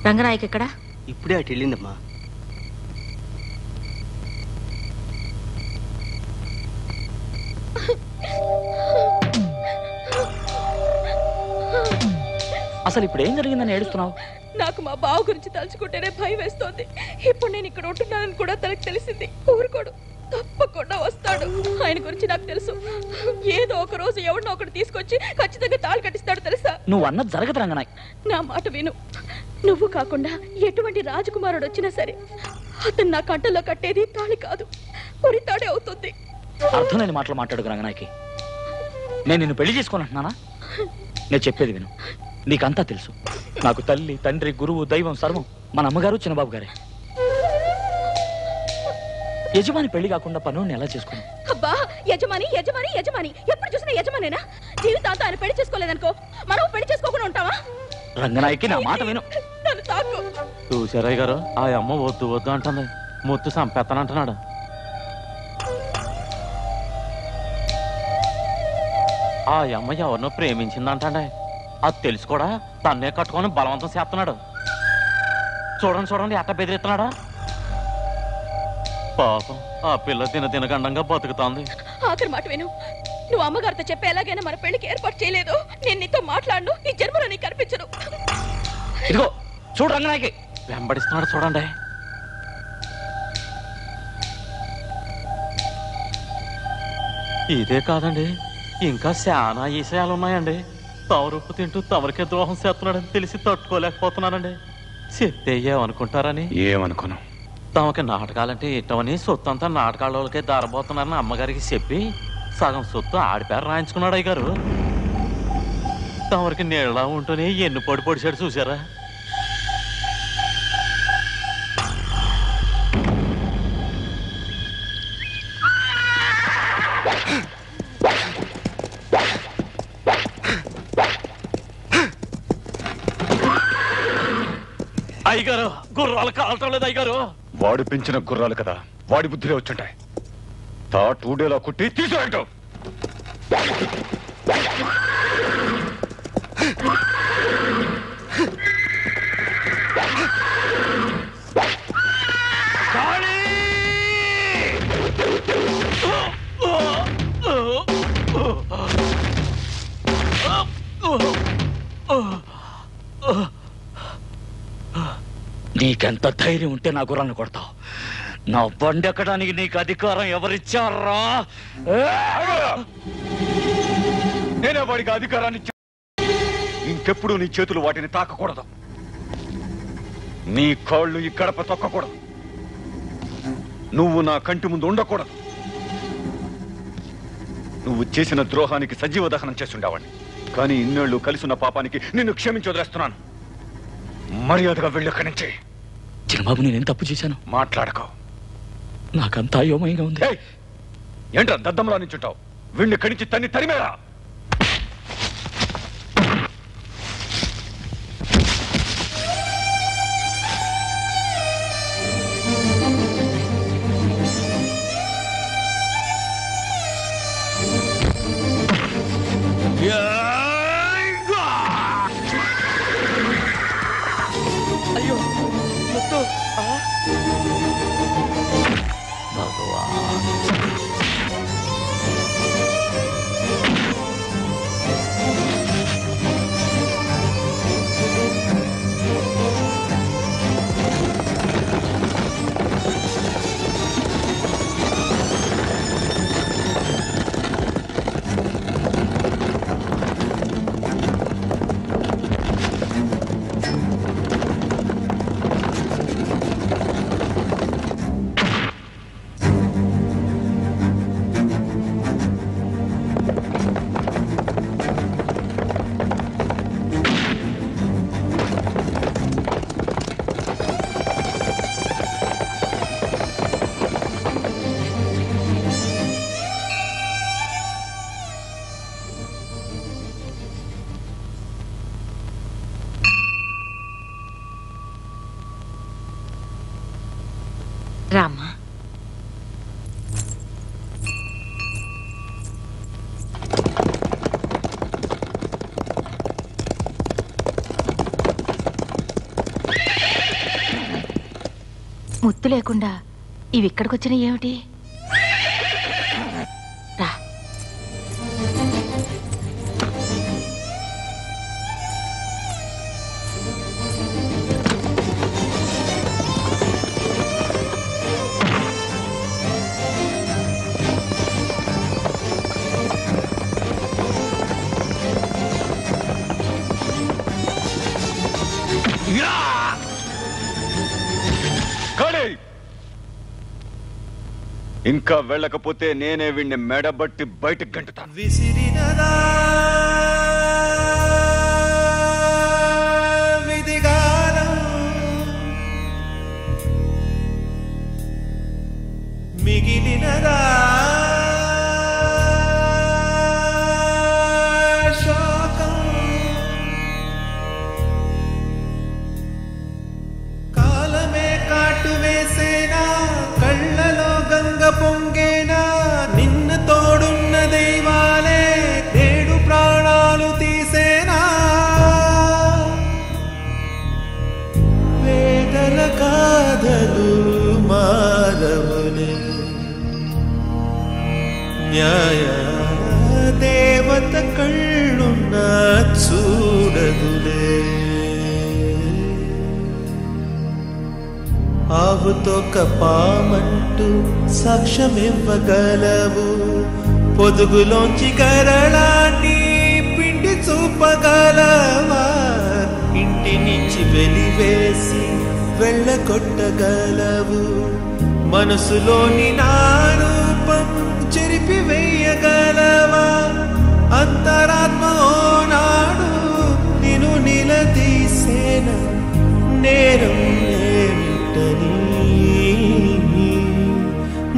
రంగనాయక్ ఎక్కడా? ఇప్పుడే అటు వెళ్ళిందమ్మా. అసలు ఇప్పుడు ఏం జరిగిందని ఏడుస్తున్నావు? నాకు మా బావ గురించి తలుచుకుంటేనే భయం వేస్తోంది. ఇప్పుడు నేను ఇక్కడ ఉంటున్నానని కూడా తనకు తెలిసింది. ఊరుకోడు, తప్పకుండా వస్తాడు. ఆయన గురించి నాకు తెలుసు. ఏదో ఒక రోజు ఎవరినో ఒకటి తీసుకొచ్చి ఖచ్చితంగా తాళి కట్టిస్తాడు తెలుసా? నువ్వు అన్నది జరగదు రంగనాయక్. నా మాట విను. నువ్వు కాకుండా ఎటువంటి రాజకుమారుడు వచ్చినా సరే అతను నా కంటలో కట్టేది తాళి కాదు, ఉరి తాడే అవుతుంది. అర్థం లేని మాటలు మాట్లాడు రంగనాయకి. నేను నిన్ను పెళ్లి చేసుకోనంటున్నానా? నేను చెప్పేది విను. నీకంతా తెలుసు. నాకు తల్లి, తండ్రి, గురువు, దైవం సర్వం మన అమ్మగారు, చిన్నబాబు గారే. యజమాని పెళ్లి కాకుండా పనుని ఎలా చేసుకున్నావు? అబ్బా, యజమాని యజమాని యజమాని, ఎప్పుడు చూసినా యజమానేనా? జీవితాంతా ఆయన పెళ్లి చేసుకోలేదనుకో, మనం పెళ్లి చేసుకోకుండా ఉంటావా? రంగనాయకి నా మాట విను. నన్ను తాకు. చూసారయ్య గారు, ఆ అమ్మ వద్దు వద్దు అంటుంది. ముత్తు సంపెత్తనంటున్నాడు. ఆ అమ్మ ఎవరినో ప్రేమించిందంటే అది తెలుసు కూడా తన్నే కట్టుకొని బలవంతం చేస్తున్నాడు. చూడండి చూడండి ఎట్ట బెదిరిస్తున్నాడా. పాపం ఆ పిల్ల దినదినగండంగా బతుకుతోంది. ఆఖరి మాట విను. నువ్వు అమ్మగారితో చెప్పి ఎలాగైనా మన పెళ్లికి ఏర్పాటు చేయలేదు. నేను నీతో మాట్లాడను, ఈ జన్మలో నీకు కనిపించను. ఇదిగో చూడు రంగనాయకి వెంబడిస్తున్నాడు చూడండి. ఇదే కాదండి, ఇంకా చాలా ఈశయాలు ఉన్నాయండి. తవరుప్పు తింటూ తమరికే ద్రోహం చేస్తున్నాడని తెలిసి తట్టుకోలేకపోతున్నానండి. చెప్తే ఏమనుకుంటారని. ఏమనుకోను. తమకి నాటకాలంటే ఇట్టమని సొత్తు అంతా నాటకాలకే దారబోతున్నారని అమ్మగారికి చెప్పి సగం సొత్తు ఆడిపేర రాయించుకున్నాడు అయ్య గారు. తమరికి నీళ్ళ ఉంటూనే ఎన్ని పొడి పొడిచాడు చూసారా. అయ్యగారు, గుర్రాలు కాలటం లేదు అయ్యగారు. వాడు పెంచిన గుర్రాలు కదా, వాడి బుద్ధిలో వచ్చుంటాయి. తా టూడేలా కుట్టి తీసుకుంటావు. నీకెంత ధైర్యం ఉంటే నా గుర్రాన్ని కొడతావు? నా బండి ఎక్కడానికి నీకు అధికారం ఎవరిచ్చారా? నేనే వాడికి అధికారాన్ని ఇచ్చా. ఇంకెప్పుడు నీ చేతులు వాటిని తాకకూడదు. నీ కాళ్ళు ఈ గడప తొక్కకూడదు. నువ్వు నా కంటి ముందు ఉండకూడదు. నువ్వు చేసిన ద్రోహానికి సజీవ దహనం చేస్తుండేవాడిని. కానీ ఇన్నేళ్లు కలిసిన పాపానికి నిన్ను క్షమించి వదిలేస్తున్నాను. మర్యాదగా వెళ్ళక్కడి నుంచి. చిన్నబాబు, నేనేం తప్పు చేశాను? మాట్లాడకో. నాకంతా అయోమయంగా ఉంది. ఏంట్రా దద్దంలో నించుంటావు? వీళ్ళని కడిచి తన్ని తరిమేరా. అయ్యో ముత్తు, భగవాన్. ముత్తు లేకుండా ఇవి ఇక్కడికి వచ్చినాయి ఏమిటి? రా. ఇంకా వెళ్ళకపోతే నేనే వీడిని మెడబట్టి బయటకు గంటుతాను. విసిరినదా విధిగాలం మిగిలినదా శోకం కాలమే కాటు వేసేనా కళ్ళలో గంగ పొంగేనా నిన్ను తోడున్న దైవాలే నేడు ప్రాణాలు తీసేనా వేదన కాదలు మారవులే న్యాయ దేవత కళ్ళున్న చూడదులే ఆవుతో కపామంటూ సాక్ష్యమివ్వగలవు పొదుగులోంచి కరళాన్ని పిండి చూపగలవా ఇంటి నుంచి వెలివేసి వెళ్ళగొట్టగలవు మనసులోని నా రూపం చెరిపి వేయగలవా అంతరాత్మ ఓనాడు నిన్ను నిలదీసేన నేరం ఏమిటని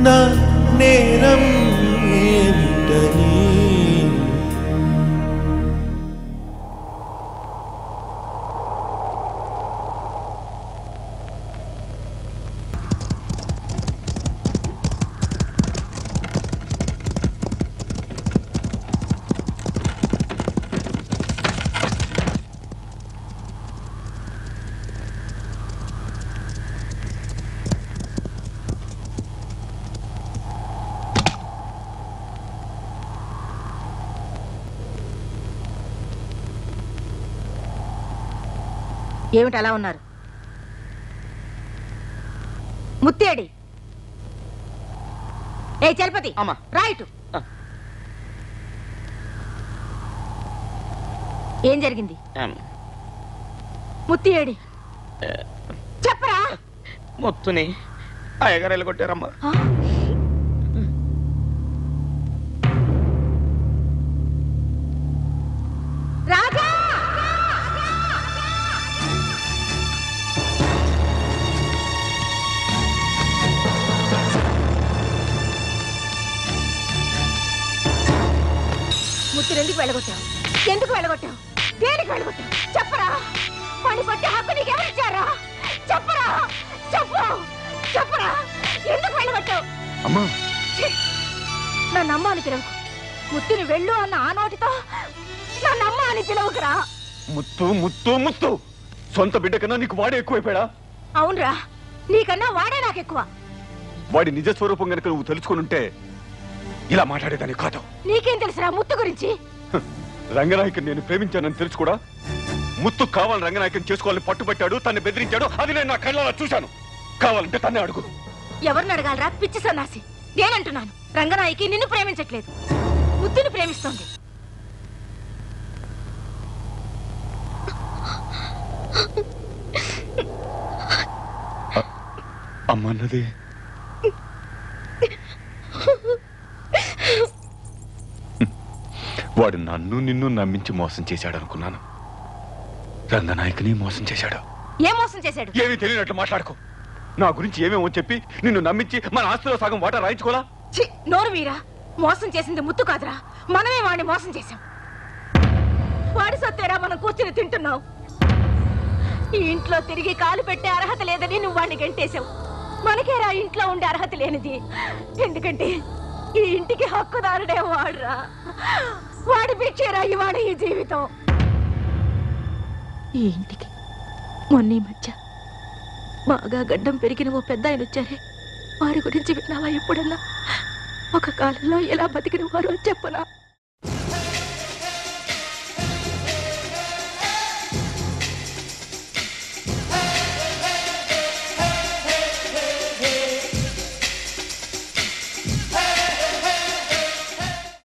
నా నేరం ఏమిటని ఏమిటి అలా ఉన్నారు? ముత్తేడి ఏ చలపతి అమ్మా. రైట్. ఏం జరిగింది? ముత్తి ఏడి చెప్పరా? మొత్తుని అయ్యగారు వెళ్ళగొట్టారమ్మా. రాజా ముత్తిని ఎందుకు వెళ్ళగొట్టావు? ఎందుకు వెళ్ళగొట్టావు? దేనికి వెళ్ళగొట్టావు? చెప్పరా? పని పట్టే హక్కు నీకు ఎవరిచ్చారా? చెప్పరా? చెప్పు చెప్పరా? ఎందుకు వెళ్ళగొట్టావు? అమ్మా నన్ను అమ్మ అని పిలవకు. ముత్తిని వెళ్ళు అన్న ఆ నోటితో నన్ను అమ్మ అని పిలవకురా. ముత్తు ముత్తు ముత్తు సొంత బిడ్డ కన్నా నీకు వాడే ఎక్కువైపోయాడా? అవునరా, నీకన్నా వాడే నాకెక్కువ. వాడి నిజ స్వరూపం గనుక నువ్వు తెలుసుకుని ఉంటే ఇలా మాట్లాడేదాన్ని కాదు. నీకేం తెలుసురా ముత్తు గురించి? రంగనాయకుని నేను ప్రేమించానని తెలుసు కూడా ముత్తు కావాలని రంగనాయకుని చేసుకోవాలని పట్టుబట్టాడు, తన్ని బెదిరించాడు. అది నేను నా కళ్ళలో చూశాను. కావాలంటే తన్నే అడుగు. ఎవరిని అడగాలరా పిచ్చి సన్నాసి? నేనంటున్నాను, రంగనాయకి నిన్ను ప్రేమించట్లేదు, ముత్తుని ప్రేమిస్తోంది. అమ్మన్నది వాడు నన్ను నిన్ను నమ్మించి మోసం చేశాడు అనుకున్నాను. రంగనాయకుని మోసం చేశాడు. ఏం మోసం చేశాడు? ఏమీ తెలియనట్లు మాట్లాడుకో. నా గురించి ఏమేమో చెప్పి నిన్ను నమ్మించి మన ఆస్తిలో సగం వాటా రాయించుకోలా? నోరు మీరా. మోసం చేసింది ముత్తు కాదురా, మనమే వాడిని మోసం చేశాం. వాడి సొత్తేరా మనం కూర్చుని తింటున్నావు. ఈ ఇంట్లో తిరిగి కాలు పెట్టే అర్హత లేదని నువ్వు వాడిని గంటేశావు. మనకేరా ఇంట్లో ఉండే అర్హత లేనిది. ఎందుకంటే ఈ ఇంటికి హక్కుదారుడే వాడురా. వాడి భిక్షేరా ఇవాడ ఈ జీవితం. ఈ ఇంటికి మొన్న ఈ మధ్య బాగా గడ్డం పెరిగిన ఓ పెద్ద ఆయన వచ్చారే, వారి గురించి విన్నావా ఎప్పుడన్నా? ఒక కాలంలో ఎలా బతికిన వారు చెప్పనా?